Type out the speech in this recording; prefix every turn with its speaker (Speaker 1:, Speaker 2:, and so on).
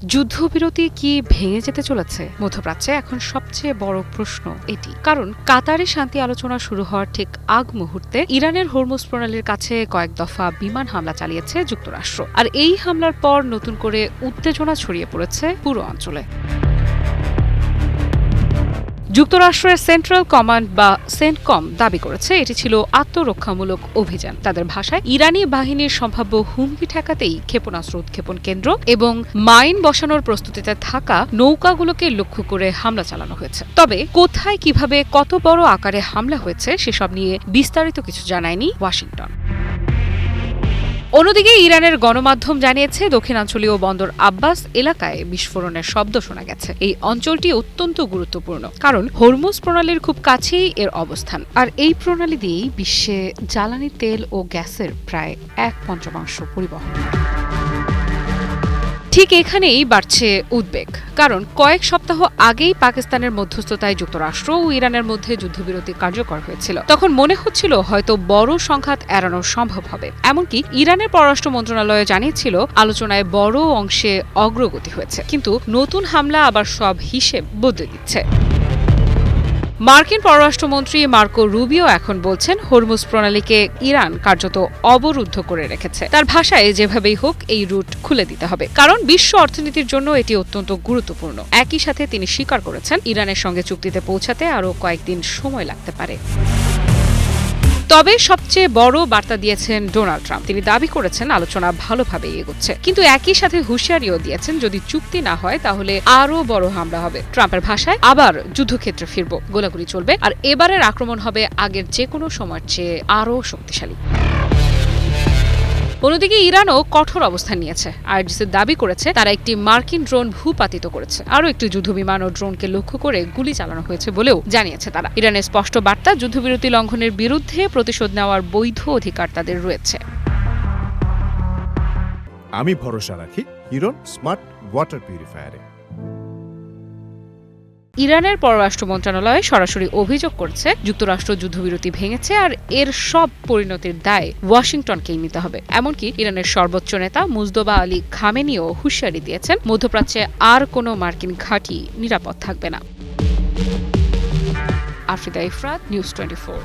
Speaker 1: যুদ্ধবিরতি কি ভেঙে যেতে চলেছে? মধ্যপ্রাচ্যে এখন সবচেয়ে বড় প্রশ্ন এটি। কারণ কাতারে শান্তি আলোচনা শুরু হওয়ার ঠিক আগ মুহূর্তে ইরানের হরমুজ প্রণালীর কাছে কয়েক দফা বিমান হামলা চালিয়েছে যুক্তরাষ্ট্র। আর এই হামলার পর নতুন করে উত্তেজনা ছড়িয়ে পড়েছে পুরো অঞ্চলে। যুক্তরাষ্ট্রের সেন্ট্রাল কমান্ড বা সেন্টকম দাবি করেছে এটি ছিল আত্মরক্ষামূলক অভিযান। তাদের ভাষায় ইরানি বাহিনীর সম্ভাব্য হুমকি ঠেকাতেই ক্ষেপণাস্ত্র উৎক্ষেপণ কেন্দ্র এবং মাইন বসানোর প্রস্তুতিতে থাকা নৌকাগুলোকে লক্ষ্য করে হামলা চালানো হয়েছে। তবে কোথায়, কিভাবে, কত বড় আকারে হামলা হয়েছে সেসব নিয়ে বিস্তারিত কিছু জানায়নি ওয়াশিংটন। অন্যদিকে ইরানের গণমাধ্যম জানিয়েছে দক্ষিণাঞ্চলীয় বন্দর আব্বাস এলাকায় বিস্ফোরণের শব্দ শোনা গেছে। এই অঞ্চলটি অত্যন্ত গুরুত্বপূর্ণ কারণ হরমুজ প্রণালীর খুব কাছেই এর অবস্থান। আর এই প্রণালী দিয়েই বিশ্বে জ্বালানি তেল ও গ্যাসের প্রায় 1/5 পরিবহন। ঠিক এখানেই বাড়ছে উদ্বেগ, কারণ কয়েক সপ্তাহ আগেই পাকিস্তানের মধ্যস্থতায় যুক্তরাষ্ট্র ও ইরানের মধ্যে যুদ্ধবিরতি কার্যকর হয়েছিল। তখন মনে হচ্ছিল হয়তো বড় সংঘাত এড়ানো সম্ভব হবে। এমনকি ইরানের পররাষ্ট্র মন্ত্রণালয় জানিয়েছিল আলোচনায় বড় অংশে অগ্রগতি হয়েছে। কিন্তু নতুন হামলা আবার সব হিসেব বদলে দিচ্ছে। মার্কিন পররাষ্ট্রমন্ত্রী মার্কো রুবিও এখন বলছেন হরমুজ প্রণালীকে ইরান কার্যত অবরুদ্ধ করে রেখেছে। তার ভাষায় যেভাবেই হোক এই রুট খুলে দিতে হবে, কারণ বিশ্ব অর্থনীতির জন্য এটি অত্যন্ত গুরুত্বপূর্ণ। একই সাথে তিনি স্বীকার করেছেন ইরানের সঙ্গে চুক্তিতে পৌঁছাতে আরও কয়েকদিন সময় লাগতে পারে। তবে সবচেয়ে বড় বার্তা দিয়েছেন ডোনাল্ড ট্রাম্প। তিনি দাবি করেছেন আলোচনা ভালোভাবে এগোচ্ছে, কিন্তু একই সাথে হুঁশিয়ারিও দিয়েছেন যদি চুক্তি না হয় তাহলে আরও বড় হামলা হবে। ট্রাম্পের ভাষায় আবার যুদ্ধক্ষেত্রে ফিরব, গোলাগুলি চলবে, আর এবারের আক্রমণ হবে আগের যে কোনো সময়ের চেয়ে আরও শক্তিশালী। অন্যদিকে ইরানও কঠোর অবস্থান নিয়েছে। আইআরজিসি দাবি করেছে তারা একটি মার্কিন ড্রোন ভূপাতিত করেছে। আরও একটি যুদ্ধবিমান ও ড্রোনকে লক্ষ্য করে গুলি চালানো হয়েছে বলেও জানিয়েছে তারা। ইরানের স্পষ্ট বার্তা, যুদ্ধবিরতি লঙ্ঘনের বিরুদ্ধে প্রতিশোধ নেওয়ার বৈধ অধিকার তাদের রয়েছে।
Speaker 2: আমি ভরসা রাখি হিরন স্মার্ট ওয়াটার পিউরিফায়ারে।
Speaker 1: ইরানের পররাষ্ট্র মন্ত্রণালয় সরাসরি অভিযোগ করছে যুক্তরাষ্ট্র যুদ্ধবিরতি ভেঙেছে আর এর সব পরিণতির দায় ওয়াশিংটনকেই নিতে হবে। এমনকি ইরানের সর্বোচ্চ নেতা মুজতবা আলী খামেনিও হুঁশিয়ারি দিয়েছেন মধ্যপ্রাচ্যে আর কোনো মার্কিন ঘাঁটি নিরাপদ থাকবে না। আফ্রিদা ইফরাত, নিউজ 24।